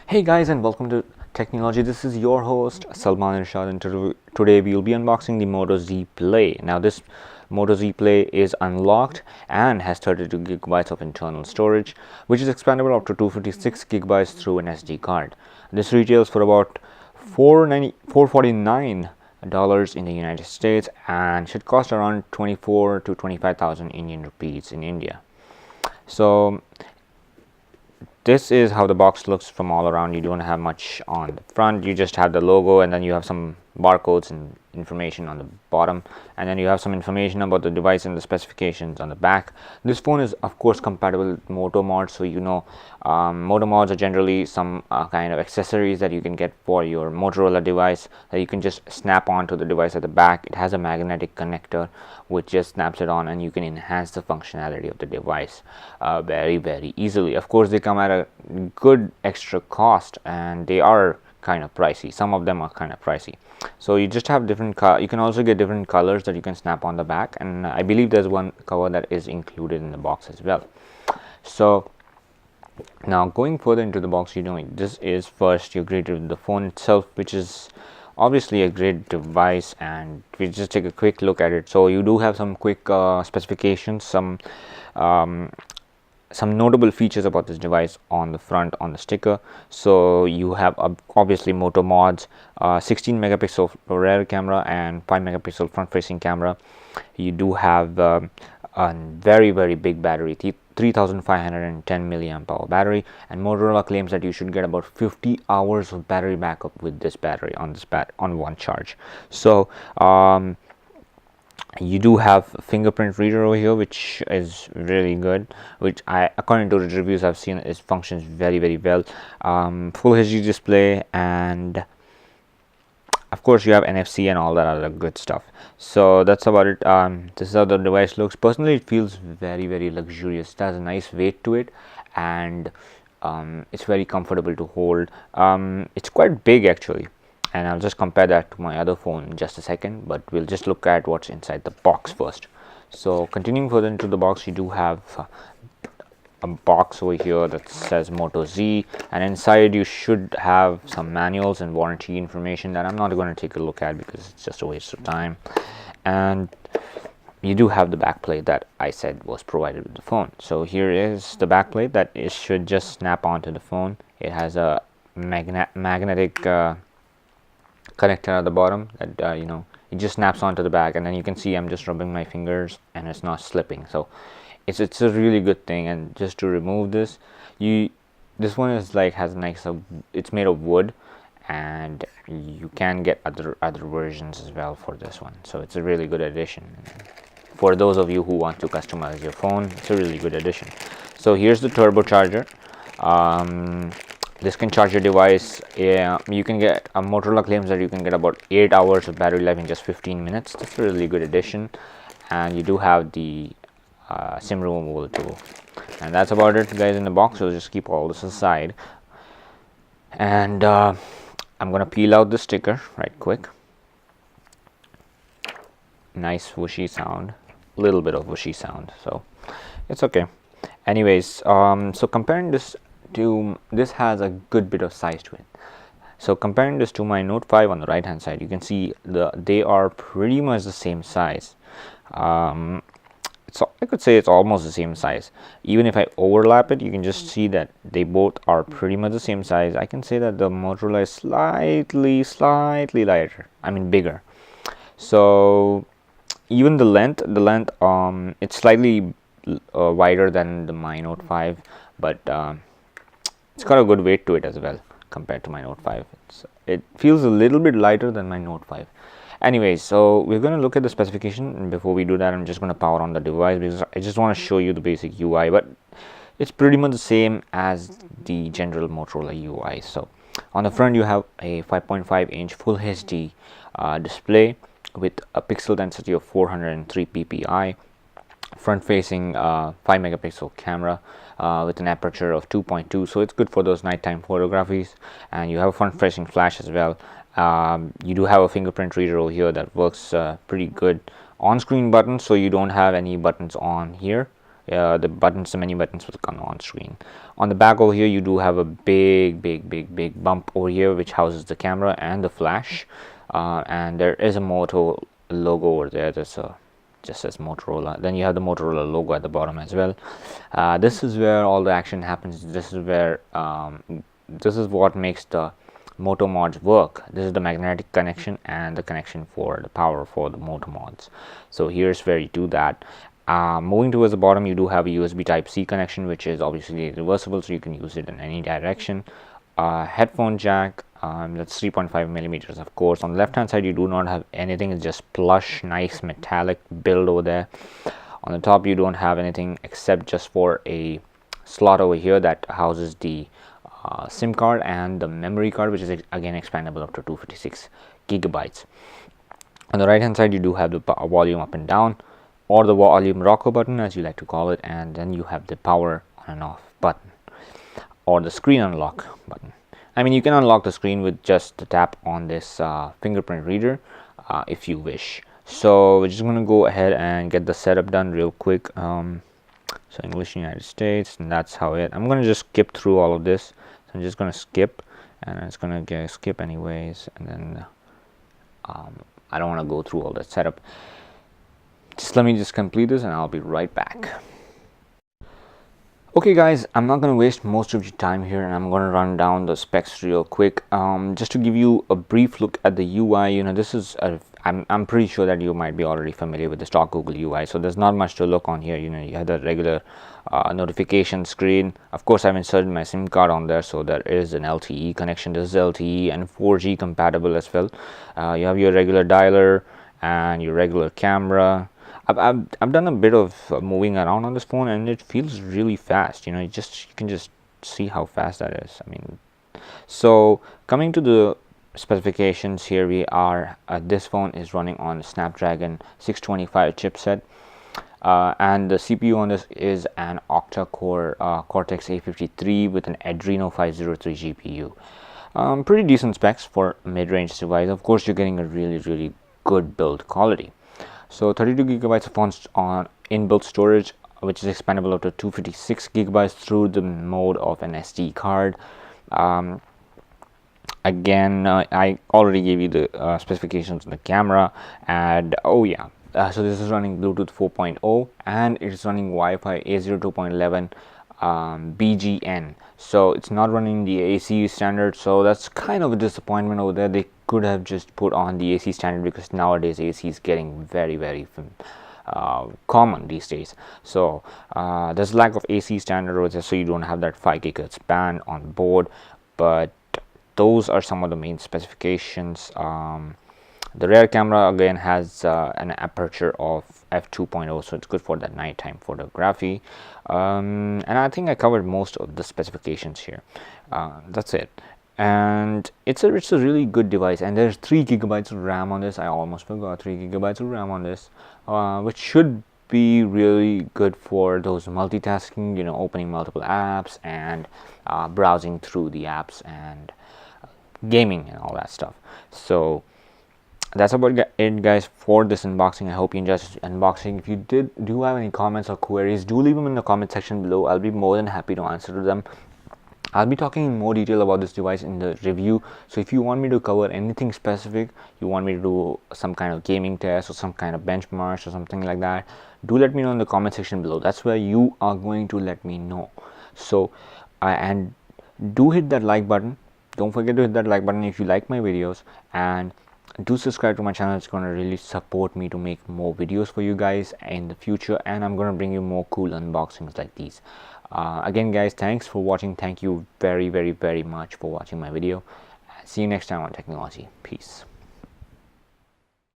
Hey guys, and welcome to Technology. This is your host Salman Irshad, and today we will be unboxing the Moto Z Play. Now, this Moto Z Play is unlocked and has 32 gigabytes of internal storage, which is expandable up to 256 gigabytes through an SD card. This retails for about $449 in the United States and should cost around 24 to 25,000 Indian rupees in India. So this is how the box looks from all around. You don't have much on the front, you just have the logo, and then you have some barcodes and information on the bottom, and then you have some information about the device and the specifications on the back. This phone is of course compatible with Moto mods, so Moto mods are generally some kind of accessories that you can get for your Motorola device that you can just snap onto the device at the back. It has a magnetic connector which just snaps it on, and you can enhance the functionality of the device very easily. Of course, they come at a good extra cost, and they are kind of pricey. Some of them are kind of pricey, so you just have different you can also get different colors that you can snap on the back, and I believe there's one cover that is included in the box as well. So now, going further into the box, this is first you're greeted with the phone itself, which is obviously a great device, and we just take a quick look at it. So you do have some quick specifications, some notable features about this device on the front on the sticker. So you have obviously Moto mods, 16 megapixel rear camera and 5 megapixel front facing camera. You do have a very big battery, 3510 milliamp hour battery, and Motorola claims that you should get about 50 hours of battery backup with this battery on one charge. So you do have a fingerprint reader over here, which is really good, which according to the reviews I've seen, it functions very well. Full HD display, and of course you have NFC and all that other good stuff. So that's about it. This is how the device looks. Personally, it feels very luxurious. It has a nice weight to it, and it's very comfortable to hold. It's quite big actually, and I'll just compare that to my other phone in just a second, but we'll just look at what's inside the box first. So continuing further into the box, you do have a box over here that says Moto Z, and inside you should have some manuals and warranty information that I'm not going to take a look at because it's just a waste of time. And you do have the backplate that I said was provided with the phone. So here is the backplate that it should just snap onto the phone. It has a magnetic connector at the bottom that it just snaps onto the back, and then you can see I'm just rubbing my fingers and it's not slipping. So it's a really good thing. And just to remove this, this one is it's made of wood, and you can get other versions as well for this one. So it's a really good addition for those of you who want to customize your phone. It's a really good addition. So here's the turbocharger. This can charge your device. You can get Motorola claims that you can get about 8 hours of battery life in just 15 minutes. That's a really good addition. And you do have the SIM removal tool, and that's about it, guys, in the box. So just keep all this aside, and I'm gonna peel out the sticker right quick. Nice whooshy sound, little bit of whooshy sound, so it's okay. Anyways, so comparing this to, this has a good bit of size to it. So comparing this to my Note 5 on the right hand side, you can see they are pretty much the same size. So I could say it's almost the same size. Even if I overlap it, you can just see that they both are pretty much the same size. I can say that the Motorola is slightly lighter, I mean bigger. So even the length, it's slightly wider than my Note 5, but it's got a good weight to it as well compared to my Note 5. It feels a little bit lighter than my Note 5. Anyways, so we're going to look at the specification, and before we do that, I'm just going to power on the device because I just want to show you the basic UI, but it's pretty much the same as the general Motorola UI. So on the front, you have a 5.5-inch Full HD display with a pixel density of 403 ppi, front-facing 5 megapixel camera with an aperture of 2.2, so it's good for those nighttime photographies. And you have a front-facing flash as well. You do have a fingerprint reader over here that works pretty good. On-screen buttons, so you don't have any buttons on here. the buttons, the menu buttons will come on screen. On the back over here, you do have a big bump over here, which houses the camera and the flash, and there is a Moto logo over there. That's a just says Motorola. Then you have the Motorola logo at the bottom as well. This is where all the action happens. This is where this is what makes the Moto mods work. This is the magnetic connection and the connection for the power for the Moto mods. So here's where you do that. Moving towards the bottom, you do have a USB Type-C connection, which is obviously reversible, so you can use it in any direction. Headphone jack, that's 3.5 millimeters, of course. On the left hand side, you do not have anything. It's just plush, nice metallic build over there. On the top, you don't have anything except just for a slot over here that houses the SIM card and the memory card, which is again expandable up to 256 gigabytes. On the right hand side, you do have the volume up and down, or the volume rocker button, as you like to call it, and then you have the power on and off button, or the screen unlock button. I mean, you can unlock the screen with just the tap on this fingerprint reader if you wish. So we're just going to go ahead and get the setup done real quick. So English United States, and that's how it. I'm going to just skip through all of this. So I'm just going to skip, and it's going to get skip anyways, and then I don't want to go through all that setup. Just let me just complete this and I'll be right back. Okay guys, I'm not going to waste most of your time here, and I'm going to run down the specs real quick. Just to give you a brief look at the UI, you know, this is I'm pretty sure that you might be already familiar with the stock Google UI, so there's not much to look on here. You know, you have the regular notification screen. Of course, I've inserted my SIM card on there, so there is an LTE connection. This is LTE and 4G compatible as well. You have your regular dialer and your regular camera. I've done a bit of moving around on this phone, and it feels really fast. You know, you can just see how fast that is. I mean, so coming to the specifications here, we are this phone is running on Snapdragon 625 chipset, and the CPU on this is an octa-core Cortex A53 with an Adreno 503 GPU. Pretty decent specs for a mid-range device. Of course, you're getting a really good build quality. So 32 gigabytes on inbuilt storage, which is expandable up to 256 gigabytes through the mode of an SD card. Again, I already gave you the specifications on the camera, and oh yeah, so this is running Bluetooth 4.0, and it's running Wi-Fi 802.11 BGN. So it's not running the AC standard, so that's kind of a disappointment over there. They could have just put on the AC standard, because nowadays AC is getting very common these days. So there's lack of AC standard over there, so you don't have that 5 gigahertz band on board, but those are some of the main specifications. The rear camera again has an aperture of f2.0, so it's good for that nighttime photography. And I think I covered most of the specifications here. That's it. And it's a really good device, and there's 3 gigabytes of RAM on this. I almost forgot, 3 gigabytes of RAM on this, which should be really good for those multitasking, you know, opening multiple apps and browsing through the apps and gaming and all that stuff. So that's about it, guys, for this unboxing. I hope you enjoyed this unboxing. If you do have any comments or queries, do leave them in the comment section below. I'll be more than happy to answer to them. I'll be talking in more detail about this device in the review, so if you want me to cover anything specific, you want me to do some kind of gaming test or some kind of benchmarks or something like that, do let me know in the comment section below. That's where you are going to let me know. So and do hit that like button. Don't forget to hit that like button if you like my videos, and do subscribe to my channel. It's going to really support me to make more videos for you guys in the future, and I'm going to bring you more cool unboxings like these. Again guys, thanks for watching. Thank you very much for watching my video. See you next time on Technology. Peace.